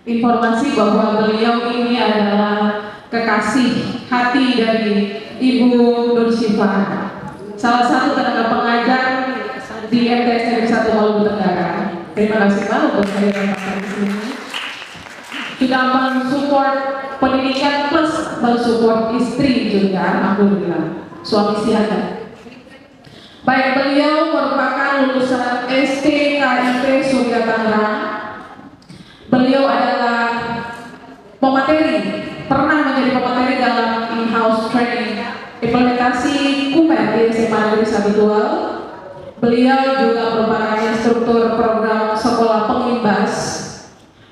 informasi bahwa beliau ini adalah kekasih hati dari Ibu Nur Syifa, salah satu tenaga pengajar di MTS Negeri 1 Maluku Tenggara. Terima kasih Pak untuk kehadiran Pak di sini. Sudah mensupport pendidikan plus mensupport istri juga, alhamdulillah, suami siaga. Baik, beliau merupakan lulusan STKIP Surya Tangerang. Beliau adalah pernah menjadi pemateri dalam in-house training implementasi KUPER di SMA Negeri 1 Dual. Beliau juga merupakan instruktur program sekolah pengimbas.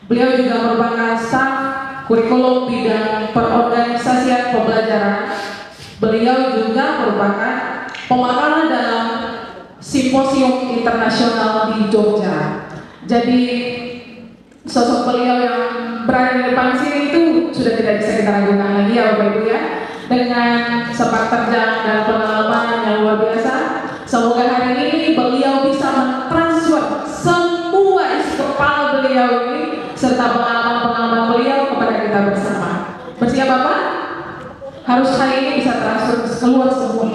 Beliau juga merupakan staf kurikulum bidang perorganisasian pembelajaran. Beliau juga merupakan pemaparan dalam simposium internasional di Jogja. Jadi sosok beliau yang berada di depan sini itu sudah tidak bisa kita ragukan lagi ya Bapak Ibu ya. Dengan sepak terjang dan pengalaman yang luar biasa, semoga hari ini beliau bisa mentransfer semua isi kepala beliau ini serta pengalaman-pengalaman beliau kepada kita bersama. Bersiap Bapak? Harus hari ini bisa transfer keluar semua.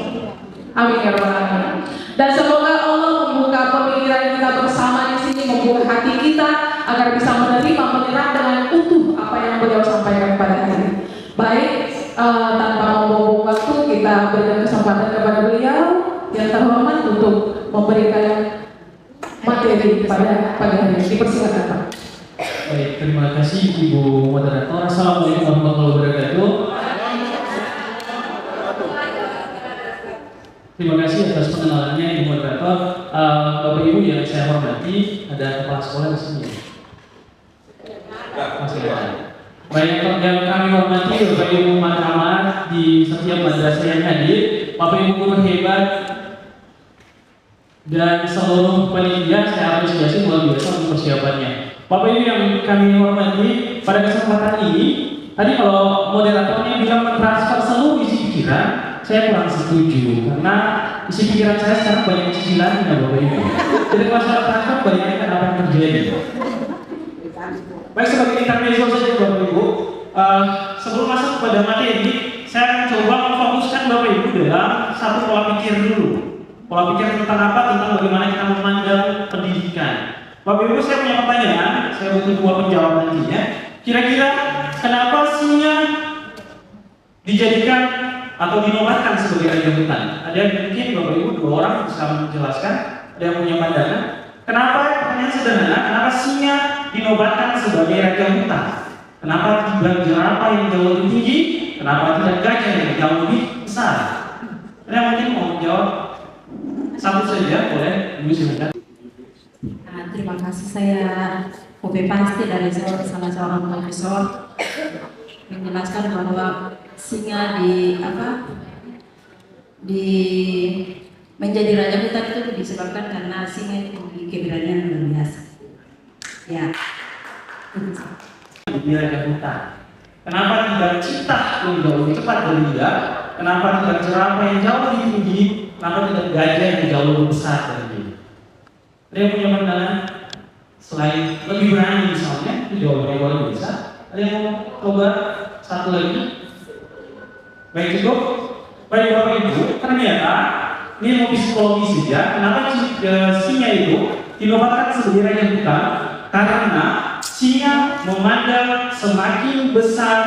Amin ya rabbal alamin. Dan semoga Allah membuka pemikiran kita bersama di sini, membuka hati kita agar bisa menerima, menyerap dengan utuh apa yang beliau sampaikan pada hari ini. Baik, tanpa membuang waktu, kita berikan kesempatan kepada beliau yang terhormat untuk memberikan materi pada pagi hari ini. Dipersilakan Pak. Baik, terima kasih Ibu Moderator. Assalamualaikum warahmatullahi wabarakatuh. Terima kasih atas pengenalannya Ibu Moderator. Bapak Ibu yang saya hormati, ada kepala sekolah di sini. Masih ada. Baik, yang kami hormati Bapak Ibu Mahkamah di setiap madrasah yang hadir, Bapak Ibu guru hebat dan seluruh panitia, saya apresiasi luar biasa untuk persiapannya. Bapak Ibu yang kami hormati, pada kesempatan ini, tadi kalau moderatornya bilang mentransfer seluruh isi pikiran, saya kurang setuju karena isi pikiran saya sekarang banyak cicilan ya Bapak Ibu. Jadi kalau saya transfer bayangkan apa yang terjadi. Baik, sebagai intermezzo saja Bapak Ibu, sebelum masuk kepada materi, saya akan coba memfokuskan Bapak Ibu dalam satu pola pikir dulu. Pola pikir tentang apa? Tentang bagaimana kita memandang pendidikan. Bapak Ibu, saya punya pertanyaan, saya butuh dua penjawab nantinya. Kira-kira kenapa singa dijadikan atau dinobatkan sebagai raja hutan? Ada yang mungkin Bapak Ibu dua orang bisa menjelaskan? Ada yang punya pandangan? Kenapa? Pertanyaan sederhana, kenapa singa dinobatkan sebagai raja hutan? Kenapa tidak jerapah yang jauh lebih tinggi? Kenapa tidak gajah yang jauh lebih besar? Ada yang mungkin mau menjawab? Satu saja, boleh? Ibu silakan. Terima kasih, saya Ube Pasti dari salah seorang profesor menjelaskan bahwa singa menjadi raja hutan itu disebabkan karena singa itu memiliki keberanian luar biasa. Ya. Di raja hutan. Kenapa tidak citah yang jauh lebih cepat dari dia? Kenapa tidak jerapah yang jauh lebih tinggi? Kenapa tidak gajah yang jauh lebih besar dari dia? Ada yang punya pandangan selain lebih berani misalnya, itu jawabannya luar biasa. Ada yang mau coba satu lagi? Baik, cukup. Baik Bapak Ibu, ternyata ini mau psikologi saja. Kenapa singa itu dinobatkan sebagai raja hutan? Karena singa memandang semakin besar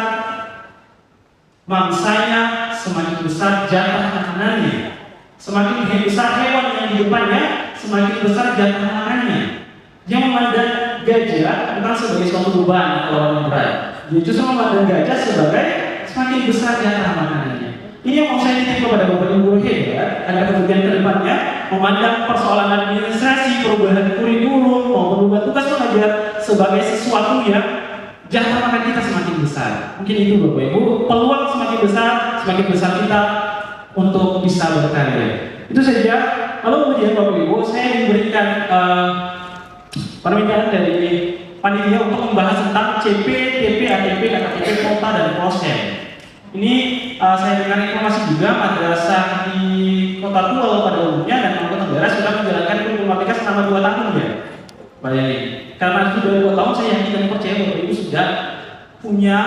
mangsanya, semakin besar jatah makanannya. Semakin besar hewan yang di depannya, semakin besar jatah makanannya. Dia memandang gajah bukan sebagai suatu beban atau lawan yang berat. Dia justru memandang gajah sebagai semakin besar jatah makanannya. Ini yang mau saya titip kepada Bapak Ibu hebat, agar kemudian ke depannya memandang persoalan administrasi, perubahan kurikulum, maupun perubahan tugas mengajar sebagai sesuatu yang jatah makan kita semakin besar. Mungkin itu Bapak Ibu, peluang semakin besar kita untuk bisa berkarya. Itu saja. Lalu kemudian Bapak Ibu, saya diberikan permintaan dari panitia untuk membahas tentang CP, TP, ATP, KTP, kota dan proses. Ini saya dengar informasi juga madrasah di Kota Tual pada umumnya dan Maluku Tenggara sudah menjalankan kurikulum merdeka selama 2 tahun ya, Pak Yani. Karena sudah 2 tahun, saya yakin dan percaya Bapak Ibu sudah punya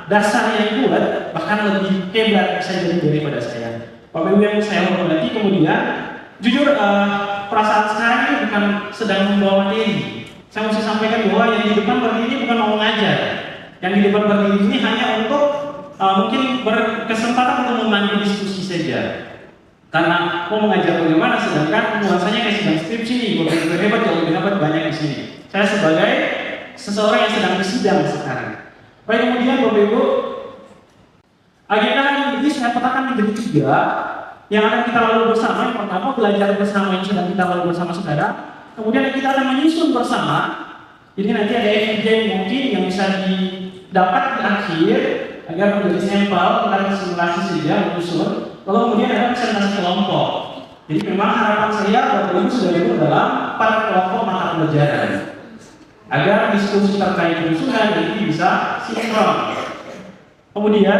dasar yang kuat, bahkan lebih hebat bisa jadi daripada saya. Bapak Ibu yang saya hormati, kemudian jujur perasaan sekarang ini bukan sedang membawa materi. Saya mesti sampaikan bahwa yang di depan berdiri ini bukan mau ngajar. Yang di depan berdiri ini hanya untuk mungkin berkesempatan untuk memandu diskusi saja. Karena mau mengajar bagaimana, sedangkan nuansanya kayak sedang skripsi nih, Bapak hebat, jauh lebih hebat banyak di sini. Saya sebagai seseorang yang sedang disidang sekarang. Baik, kemudian Bapak Ibu, agenda ini saya petakan menjadi 3 yang akan kita lalui bersama. Yang pertama, belajar bersama yang sedang kita lalui bersama saudara. Kemudian kita akan menyusun bersama. Jadi nanti ada FGD mungkin yang bisa didapat di akhir agar menjadi sampel, kita akan simulasi saja, menyusun. Lalu kemudian ada presentasi kelompok. Jadi memang harapan saya Bapak Ibu sudah ikut dalam 4 kelompok mata pelajaran agar diskusi terkait penyusunan ini bisa sinkron. Kemudian,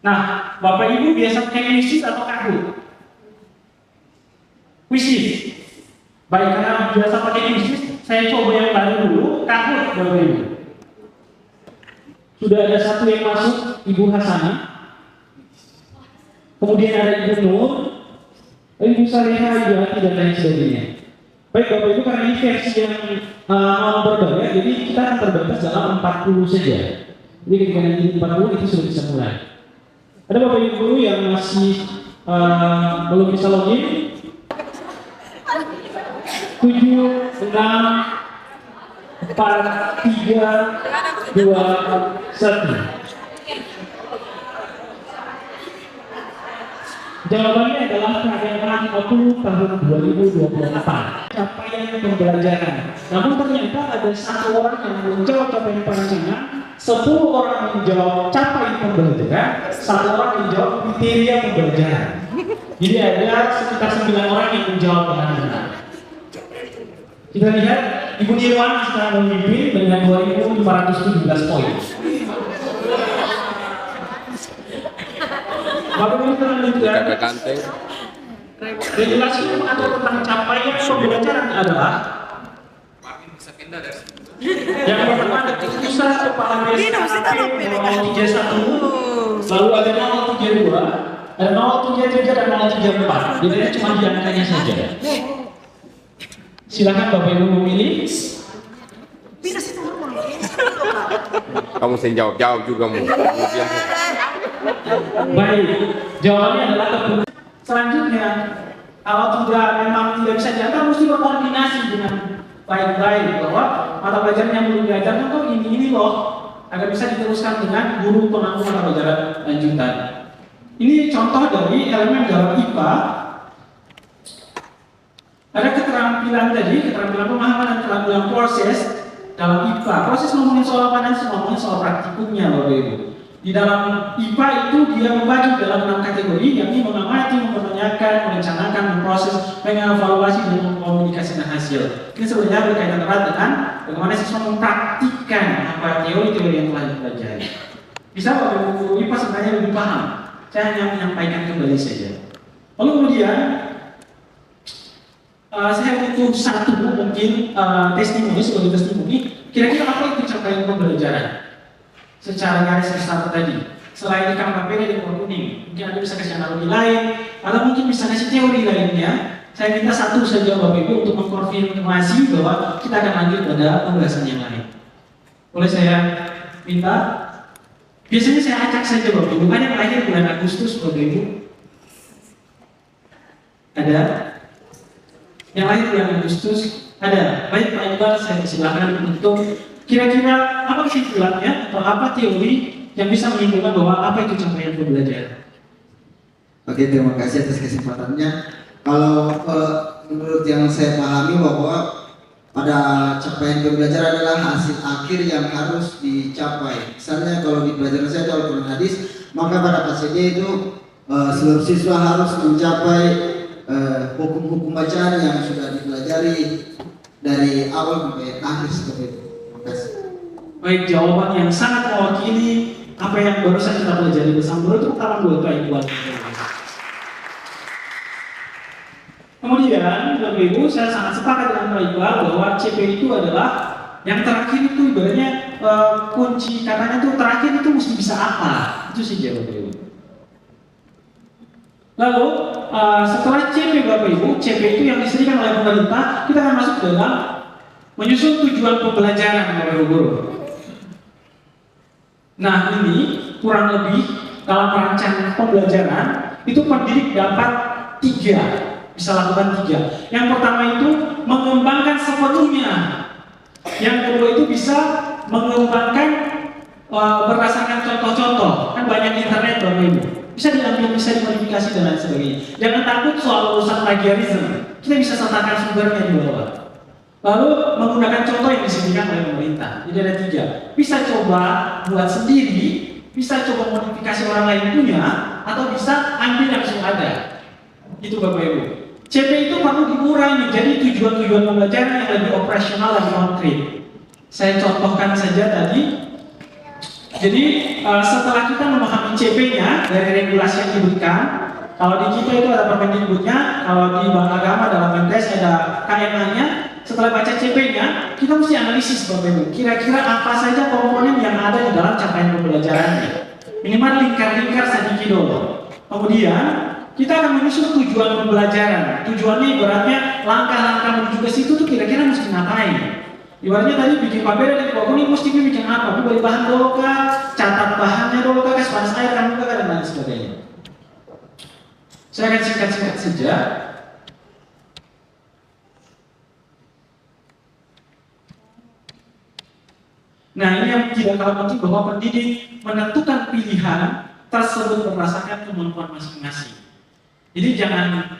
nah Bapak Ibu biasa pakai wisis atau kahoot? Wisis. Baik, karena biasa pakai wisis, saya coba yang baru dulu, kahoot Bapak Ibu. Sudah ada 1 yang masuk, Ibu Hasanah. Kemudian ada Ibu Nur, Ibu Salihah, Ibu Hati, dan lain sebagainya. Baik Bapak Ibu, karena ini versi yang mau berbayar, jadi kita akan terbatas dalam 40 saja. Jadi ketika nanti 40 itu sudah bisa mulai. Ada Bapak Ibu guru yang masih belum bisa login? 7, 6, 4, 3, 2, 1. Jawabannya adalah KMA 50 tahun 2024, capaian pembelajaran. Namun ternyata ada 1 orang yang menjawab capaian pembelajaran, 10 orang menjawab capaian pembelajaran, 1 orang menjawab kriteria pembelajaran. Jadi ada sekitar 9 orang yang menjawab dengan benar. Kita lihat Ibu Nirwan sekarang memimpin dengan 2.517 poin. Bapak Ibu tenang juga. Regulasi yang mengatur tentang capaian pembelajaran adalah yang pertama ada keputusan kepala BSKP 031, lalu ada 032, ada 033 dan 034. Bedanya cuma di angkanya saja. Silakan Bapak Ibu memilih. Kamu sih jawab juga mu. Baik, jawabannya adalah keputusan. Selanjutnya, kalau memang tidak bisa diantar, mesti berkoordinasi dengan baik-baik bahwa mata pelajaran yang belum diajarkan tuh ini loh, agar bisa diteruskan dengan guru penanggung mata pelajaran lanjutan. Ini contoh dari elemen dalam IPA. Ada keterampilan tadi, keterampilan pemahaman dan keterampilan proses dalam IPA. Proses ngomongin soal apa dan ngomongin soal praktikumnya, Bapak Ibu. Di dalam IPA itu dia membagi dalam 6 kategori, yakni mengamati, mempertanyakan, merencanakan, memproses, mengevaluasi, dan mengkomunikasikan hasil. Ini sebenarnya berkaitan erat dengan bagaimana siswa mempraktikkan apa teori-teori yang telah dipelajari. Bisa Bapak Ibu IPA sebenarnya lebih paham. Saya hanya menyampaikan kembali saja. Lalu kemudian saya butuh 1 mungkin testimoni sebagai testimoni. Kira-kira apa itu capaian pembelajaran? Secara garis besar tadi, selain ikan papeda dan warna kuning, mungkin Anda bisa kasih analogi lain, atau mungkin bisa kasih teori lainnya. Saya minta 1 saja Bapak Ibu untuk mengkonfirmasi bahwa kita akan lanjut pada pembahasan yang lain. Boleh saya minta? Biasanya saya acak saja Bapak Ibu, kan yang lahir bulan Agustus Bapak Ibu? Ada? Yang lahir bulan Agustus? Ada? Baik Pak Iqbal, saya persilahkan untuk kira-kira apa kesimpulannya atau apa teori yang bisa menyimpulkan bahwa apa itu capaian pembelajaran? Oke, terima kasih atas kesempatannya. Kalau menurut yang saya pahami bahwa pada capaian pembelajaran adalah hasil akhir yang harus dicapai. Misalnya kalau di pelajaran saya kalau Quran hadis, maka pada KCD itu seluruh siswa harus mencapai hukum-hukum bacaan yang sudah dipelajari dari awal sampai akhir seperti itu. Baik, jawaban yang sangat mewakili apa yang barusan kita pelajari bersama. Itu pertama buat Pak Iqbal. Kemudian, Bapak Ibu, saya sangat sepakat dengan Pak Iqbal bahwa CP itu adalah Yang terakhir itu ibaratnya kunci katanya tuh terakhir itu mesti bisa apa? Itu sih Bapak Ibu. Lalu setelah CP Bapak Ibu, CP itu yang disediakan oleh pemerintah, kita akan masuk dalam menyusun tujuan pembelajaran Bapak Ibu guru. Nah ini kurang lebih dalam perancangan pembelajaran itu pendidik dapat 3, bisa lakukan 3. Yang pertama itu mengembangkan sepenuhnya. Yang kedua itu bisa mengembangkan berdasarkan contoh-contoh. Kan banyak di internet Bapak Ibu. Bisa diambil, bisa dimodifikasi dan lain sebagainya. Jangan takut soal urusan plagiarisme. Kita bisa sertakan sumbernya di bawah. Lalu menggunakan contoh yang disediakan oleh pemerintah. Jadi ada 3. Bisa coba buat sendiri, bisa coba modifikasi orang lain punya, atau bisa ambil langsung ada. Itu Bapak Ibu. CP itu perlu dikurangi, jadi tujuan-tujuan pembelajaran yang lebih operasional dan konkret. Saya contohkan saja tadi. Jadi setelah kita memahami CP-nya dari regulasi yang diberikan, kalau di kita itu ada Permendikbudnya, kalau di Bank Agama dalam Mendes ada KMA-nya. Setelah baca CP-nya, kita mesti analisis Bapak Ibu. Kira-kira apa saja komponen yang ada di dalam capaian pembelajarannya. Minimal lingkar-lingkar sedikit dulu. Kemudian kita akan menyusun tujuan pembelajaran. Tujuannya ibaratnya langkah-langkah menuju ke situ tuh kira-kira mesti ngapain. Ibaratnya tadi bikin paper dan pokoknya ini mesti bikin apa? Beli bahan dulu kah? Catat bahannya dulu kah? Kasih panas air kan kah? Dan lain sebagainya. Saya akan singkat-singkat saja. Nah ini yang tidak kalah penting bahwa pendidik menentukan pilihan tersebut berdasarkan kemampuan masing-masing. Jadi jangan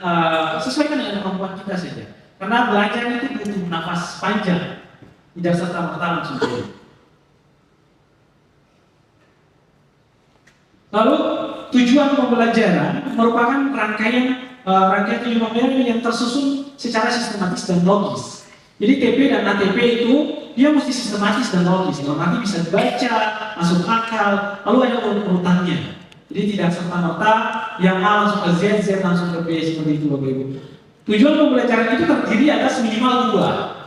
sesuaikan dengan kemampuan kita saja. Karena belajar itu butuh nafas panjang, tidak serta-merta langsung jadi. Lalu tujuan pembelajaran merupakan rangkaian tujuan pembelajaran yang tersusun secara sistematis dan logis. Jadi TP dan ATP itu dia mesti sistematis dan logis. Dalam arti bisa dibaca, masuk akal, lalu ada urut-urutannya. Jadi tidak serta-merta yang A langsung ke Z, Z langsung ke B seperti itu Bapak Ibu. Tujuan pembelajaran itu terdiri atas minimal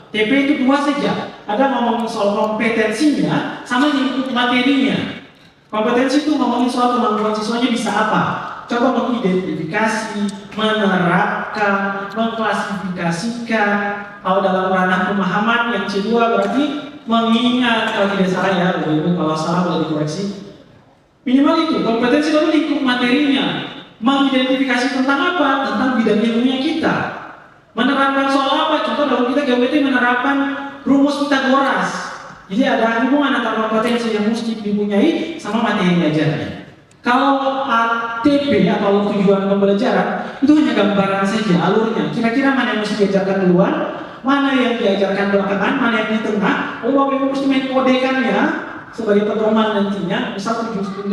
2. TP itu 2 saja. Ada ngomongin soal kompetensinya sama lingkup materinya. Kompetensi itu ngomongin soal kemampuan siswanya bisa apa. Coba mengidentifikasi, menerapkan, mengklasifikasikan. Kalau dalam ranah pemahaman yang C2 berarti mengingat, kalau tidak salah ya, kalau salah boleh dikoreksi. Minimal itu, kompetensi lalu lingkup materinya. Mengidentifikasi tentang apa? Tentang bidang ilmunya kita. Menerapkan soal apa? Contoh dalam kita GWT menerapkan rumus Pitagoras. Jadi ada hubungan antara kompetensi yang mesti dipunyai sama materi belajarnya. Kalau ATP atau tujuan pembelajaran itu hanya gambaran saja alurnya. Kira-kira mana yang mesti diajarkan duluan, mana yang diajarkan belakangan, mana yang di tengah. Lalu Bapak Ibu mesti menkodekan ya sebagai pedoman nantinya. Misal 7.1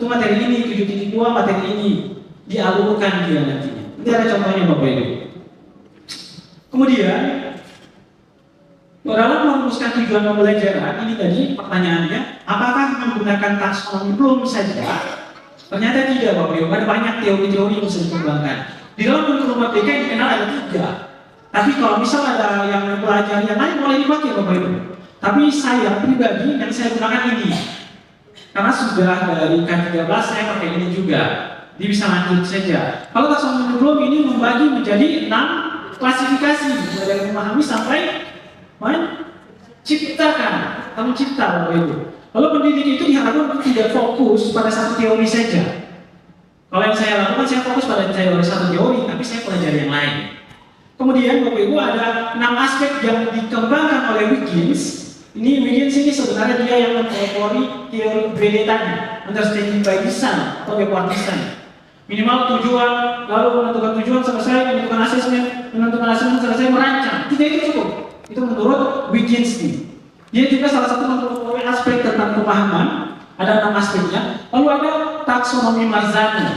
itu materi ini, 7.2 materi ini dialurkan dia nantinya. Nanti ada contohnya Bapak Ibu. Kemudian dalam merumuskan tujuan pembelajaran ini tadi pertanyaannya, apakah menggunakan taksonomi belum saja? Ternyata tidak Bapak Ibu, ada banyak teori-teori yang bisa dikembangkan. Di dalam kurikulum merdeka yang dikenal ada 3. Tapi kalau misal ada yang mempelajari yang lain boleh dipakai Bapak Ibu. Tapi saya pribadi yang saya gunakan ini, karena sudah dari K13 saya pakai ini juga. Dia bisa lanjut saja. Kalau taksonomi belum ini membagi menjadi 6 klasifikasi dari memahami sampai menciptakan atau mencipta Bapak Ibu. Lalu pendidik itu diharapkan tidak fokus pada satu teori saja. Kalau yang saya lakukan, saya fokus pada teori satu teori, tapi saya pelajari yang lain. Kemudian Bapak Ibu ada 6 aspek yang dikembangkan oleh Wiggins. Ini Wiggins ini sebenarnya dia yang mempelopori teori BD tadi, understanding by design atau backward design. Minimal tujuan, lalu menentukan tujuan selesai, menentukan asesmen selesai, merancang. Tidak itu cukup. Itu menurut Wiggins nih. Dia juga salah satu mempelopori aspek tentang pemahaman. Ada 6 aspeknya. Lalu ada taksonomi Marzani.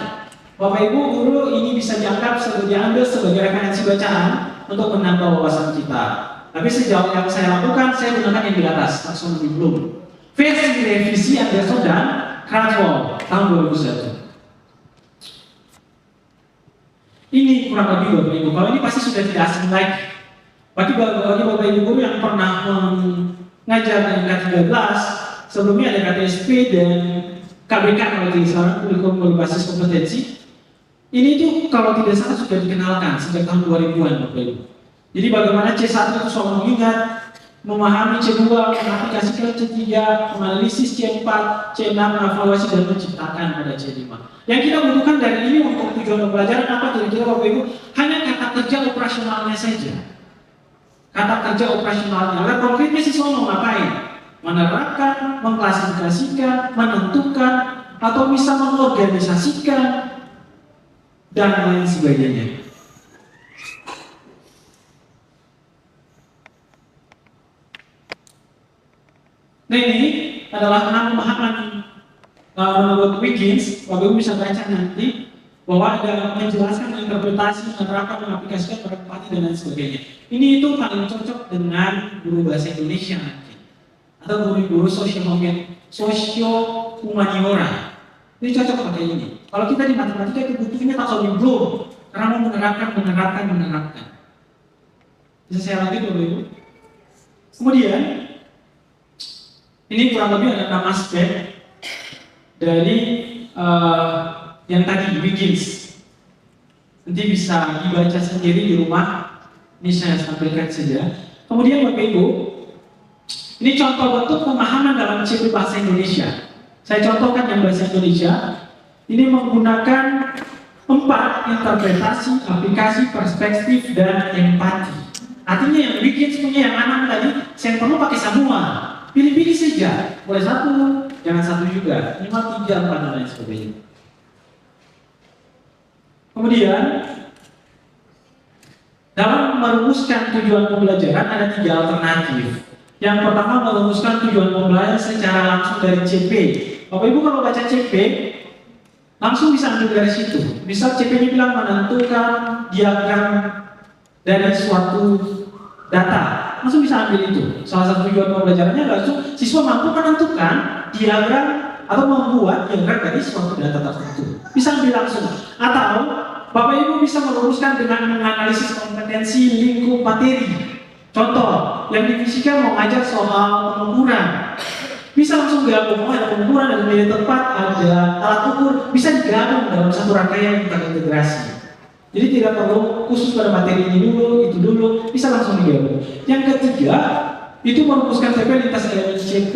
Bapak Ibu guru ini bisa dianggap diambil sebagai referensi bacaan untuk menambah wawasan kita. Tapi sejauh yang saya lakukan, saya gunakan yang di atas taksonomi Bloom. Versi revisi Anderson dan Cradwell tahun 2001. Ini kurang lebih Bapak Ibu. Kalau ini pasti sudah tidak asing lagi. Bagi Bapak Ibu guru yang pernah mengajar dengan K13, sebelumnya ada KTSP dan KBK kalau tidak salah, kurikulum berbasis kompetensi. Ini tuh kalau tidak salah sudah dikenalkan sejak tahun 2000-an Bapak Ibu. Jadi bagaimana C1 itu soal mengingat, memahami C2, mengaplikasikan C3, menganalisis C4, C6, mengevaluasi dan menciptakan pada C5. Yang kita butuhkan dari ini untuk tujuan pembelajaran apa kira-kira Bapak Ibu? Hanya kata kerja operasionalnya saja. Kata kerja operasionalnya. Lalu konkretnya siswa mau ngapain? Menerapkan, mengklasifikasikan, menentukan, atau bisa mengorganisasikan dan lain sebagainya. Nah ini adalah 6 pemahaman menurut Wiggins. Bapak Ibu bisa baca nanti bahwa ada menjelaskan, interpretasi, menerapkan, mengaplikasikan, berempati dan lain sebagainya. Ini itu paling cocok dengan guru bahasa Indonesia nanti, atau guru sosio-humaniora. Ini cocok pakai ini. Kalau kita di matematika itu butuhnya taksonomi belum, karena mau menerapkan. Bisa saya lanjut Bapak Ibu? Kemudian ini kurang lebih ada 6 aspek dari yang tadi Wiggins. Nanti bisa dibaca sendiri di rumah. Ini saya sampaikan saja. Kemudian Bapak Ibu, ini contoh bentuk pemahaman dalam CP Bahasa Indonesia. Saya contohkan yang bahasa Indonesia. Ini menggunakan 4 interpretasi, aplikasi, perspektif, dan empati. Artinya yang Wiggins punya yang 6 tadi, saya perlu pakai semua. Pilih-pilih saja, boleh 1, jangan 1 juga, minimal 3, 4 dan lain sebagainya. Kemudian dalam merumuskan tujuan pembelajaran ada 3 alternatif. Yang pertama merumuskan tujuan pembelajaran secara langsung dari CP. Bapak Ibu kalau baca CP langsung bisa ambil dari situ. Bisa CP-nya bilang menentukan diagram dari suatu data. Langsung bisa ambil itu. Salah satu tujuan pembelajarannya langsung siswa mampu menentukan diagram atau membuat diagram dari suatu data tertentu. Bisa ambil langsung. Atau Bapak Ibu bisa meluruskan dengan menganalisis kompetensi lingkup materi. Contoh, yang di fisika mau ngajar soal pengukuran. Bisa langsung gabung, ada pengukuran, ada media tempat, ada alat ukur, bisa digabung dalam satu rangkaian yang terintegrasi. Jadi tidak perlu khusus pada materi ini dulu, itu dulu, bisa langsung digabung. Yang ketiga, itu merumuskan CP lintas elemen CP.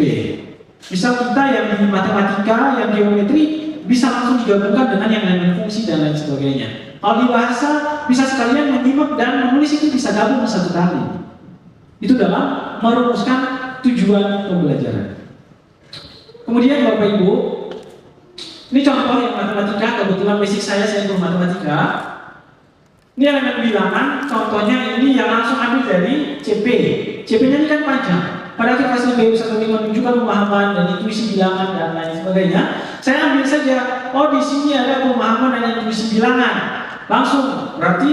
Misal kita yang di matematika, yang geometri, bisa langsung digabungkan dengan yang elemen fungsi dan lain sebagainya. Kalau di bahasa, bisa sekalian menyimak dan menulis itu bisa gabung satu kali. Itu dalam merumuskan tujuan pembelajaran. Kemudian Bapak Ibu, ini contoh yang matematika, kebetulan basic saya guru matematika. Ini elemen bilangan, contohnya ini yang langsung ambil dari CP. CP-nya ini kan panjang. Pada akhir kelas B bisa menunjukkan pemahaman dan intuisi bilangan dan lain sebagainya. Saya ambil saja, oh di sini ada pemahaman dan intuisi bilangan. Langsung, berarti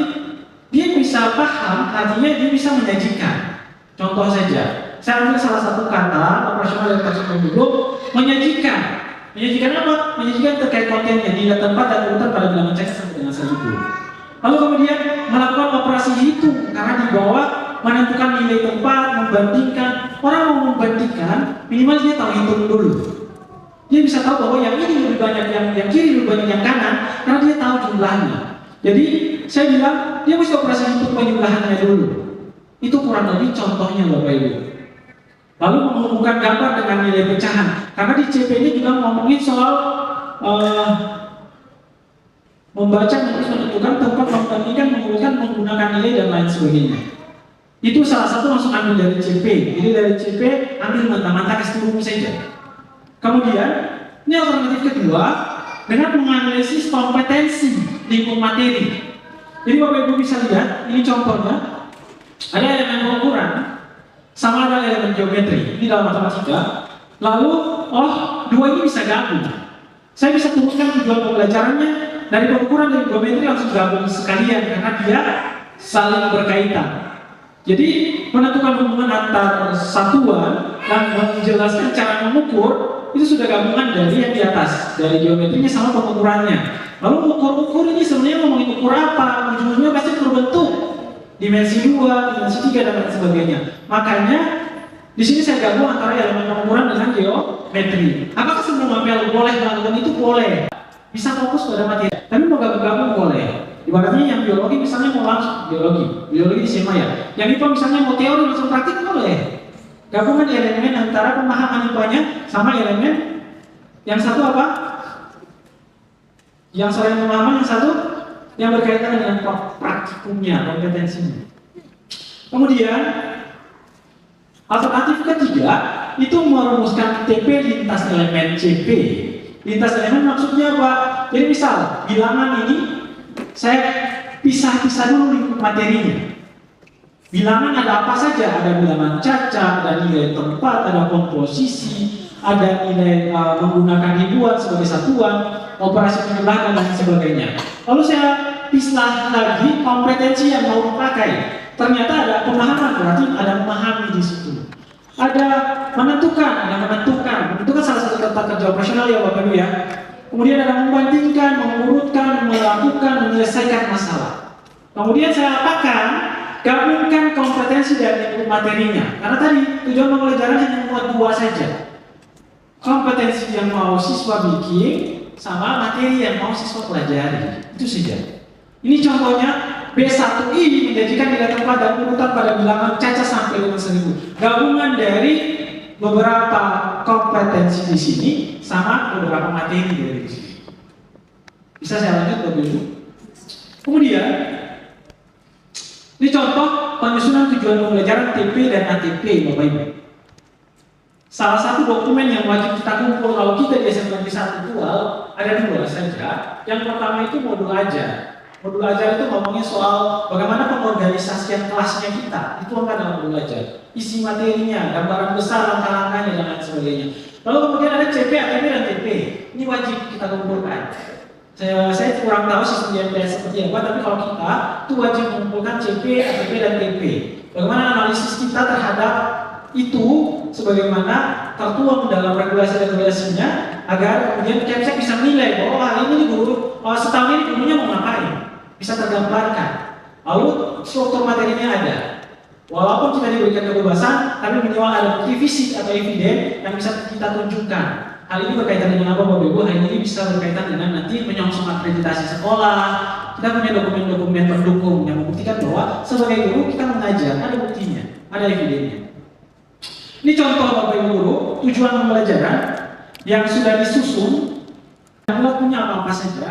dia bisa paham, artinya dia bisa menyajikan. Contoh saja, saya ambil salah satu kata operasional dari taksonomi dulu, menyajikan. Menyajikan apa? Menyajikan terkait kontennya, tidak tempat dan urutan pada bilangan cek sampai dengan 1. Lalu kemudian melakukan operasi hitung karena di bawah menentukan nilai tempat, membandingkan. Orang mau membandingkan, minimal dia tahu hitung dulu. Dia bisa tahu bahwa yang ini lebih banyak yang kiri lebih banyak yang kanan karena dia tahu jumlahnya. Jadi saya bilang dia mesti operasi hitung penjumlahannya dulu. Itu kurang lebih contohnya Bapak Ibu. Lalu menghubungkan gambar dengan nilai pecahan. Karena di CP-nya juga ngomongin soal membaca, menulis, menentukan tempat, membandingkan, mengumpulkan, menggunakan nilai dan lain sebagainya. Itu salah satu langsung ambil dari CP. Jadi dari CP ambil mentah-mentah ke seluruh saja. Kemudian ini alternatif kedua dengan menganalisis kompetensi lingkup materi. Jadi Bapak Ibu bisa lihat ini contohnya ada elemen pengukuran sama ada elemen geometri. Ini dalam matematika. Lalu dua ini bisa gabung. Saya bisa turunkan tujuan pembelajarannya dari pengukuran dan geometri langsung gabung sekalian karena dia saling berkaitan. Jadi menentukan hubungan antar satuan dan menjelaskan cara mengukur itu sudah gabungan dari yang di atas, dari geometrinya sama pengukurannya. Lalu ukur-ukur ini sebenarnya ngomongin ukur apa? Ujung-ujungnya pasti berbentuk. dimensi 2, dimensi 3 dan lain sebagainya. Makanya di sini saya gabung antara elemen pengukuran dengan geometri. Apakah semua mapel boleh melakukan itu? Boleh. Bisa fokus pada materi, tapi mau gabung-gabung boleh. Ibaratnya yang biologi misalnya mau langsung biologi di SMA ya. Yang IPA misalnya mau teori langsung praktik boleh. Gabungan elemen antara pemahaman IPA-nya sama elemen yang satu apa? Yang selain pemahaman, yang satu yang berkaitan dengan praktikumnya, kompetensinya. Kemudian alternatif ketiga itu merumuskan TP lintas elemen CP. Lintas elemen maksudnya apa? Jadi misal bilangan ini saya pisah-pisah dulu lingkup materinya. Bilangan ada apa saja? Ada bilangan cacat, ada nilai tempat, ada komposisi, ada nilai menggunakan ribuan sebagai satuan, operasi penjumlahan dan sebagainya. Lalu saya pisah lagi kompetensi yang mau dipakai. Ternyata ada pemahaman, berarti ada memahami di situ. Ada menentukan salah satu tata kerja operasional ya Bapak Ibu ya. Kemudian ada membandingkan, mengurutkan, melakukan, menyelesaikan masalah. Kemudian saya apakan? Gabungkan kompetensi dan lingkup materinya. Karena tadi tujuan pembelajaran hanya membuat dua saja. Kompetensi yang mau siswa bikin sama materi yang mau siswa pelajari. Itu saja. Ini contohnya B1I menjadikan nilai tempat dan urutan pada bilangan cacat sampai dengan 1000. Gabungan dari beberapa kompetensi di sini sama beberapa materi dari sini. Bisa saya lanjut Bapak Ibu? Kemudian ini contoh penyusunan tujuan pembelajaran TP dan ATP Bapak Ibu. Salah satu dokumen yang wajib kita kumpul kalau kita di SMP Negeri 1 Tual ada dua saja. Yang pertama itu modul ajar. Modul ajar itu ngomongin soal bagaimana pengorganisasian kelasnya kita. Itu akan dalam modul ajar. Isi materinya, gambaran besar, langkah-langkahnya dan lain sebagainya. Lalu kemudian ada CP, ATP dan TP. Ini wajib kita kumpulkan. Saya kurang tahu sistem di MTS seperti apa, tapi kalau kita itu wajib mengumpulkan CP, ATP dan TP. Bagaimana analisis kita terhadap itu sebagaimana tertuang dalam regulasi-regulasinya agar kemudian Kemsek bisa menilai bahwa hari ini guru setahun ini gurunya mau ngapain, bisa tergambarkan. Lalu struktur materinya ada. Walaupun kita diberikan kebebasan, tapi minimal ada bukti fisik atau eviden yang bisa kita tunjukkan. Hal ini berkaitan dengan apa Bapak Ibu? Hal ini bisa berkaitan dengan nanti menyongsong akreditasi sekolah. Kita punya dokumen-dokumen pendukung yang membuktikan bahwa sebagai guru kita mengajar, ada buktinya, ada evidennya. Ini contoh Bapak Ibu guru, tujuan pembelajaran yang sudah disusun, yang punya apa-apa saja,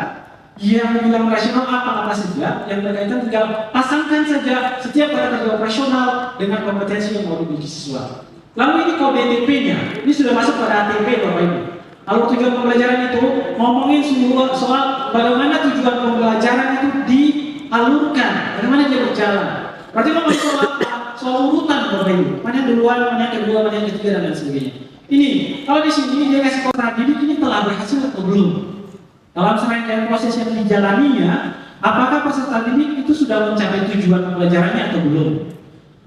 yang bilang rasional apa-apa saja, yang berkaitan tinggal pasangkan saja setiap tata kerja operasional dengan kompetensi yang mau dimiliki siswa. Lalu ini kode TP-nya, ini sudah masuk pada ATP Bapak Ibu. Lalu tujuan pembelajaran itu ngomongin soal bagaimana tujuan pembelajaran itu dialurkan, bagaimana dia berjalan. Berarti ngomongin soal apa? Soal urutan Bapak Ibu, mana yang duluan, mana yang kedua, mana yang ketiga dan lain sebagainya. Ini, kalau di sini dia kasih peserta didik ini telah berhasil atau belum? Dalam serangkaian proses yang dijalaninya, apakah peserta didik itu sudah mencapai tujuan pembelajarannya atau belum?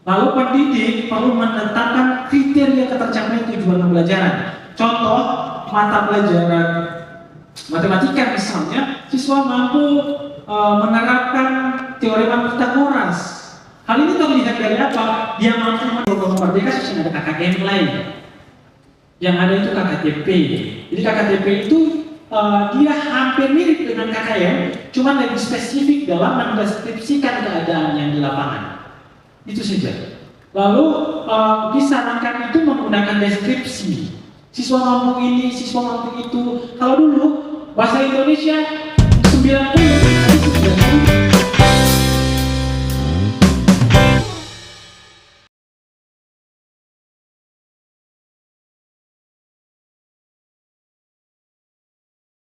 Lalu pendidik perlu menetapkan kriteria ketercapaian tujuan pembelajaran. Contoh, mata pelajaran matematika misalnya, siswa mampu menerapkan teorema Pythagoras. Hal ini terlihat dari apa? Dia mampu mendorong merdeka sesuai dengan KKM lain. Yang ada itu KKTP. Jadi KKTP itu dia hampir mirip dengan KKM, cuma lebih spesifik dalam mendeskripsikan keadaan yang di lapangan. Itu saja. Lalu disarankan itu menggunakan deskripsi. Siswa mampu ini, siswa mampu itu. Kalau dulu bahasa Indonesia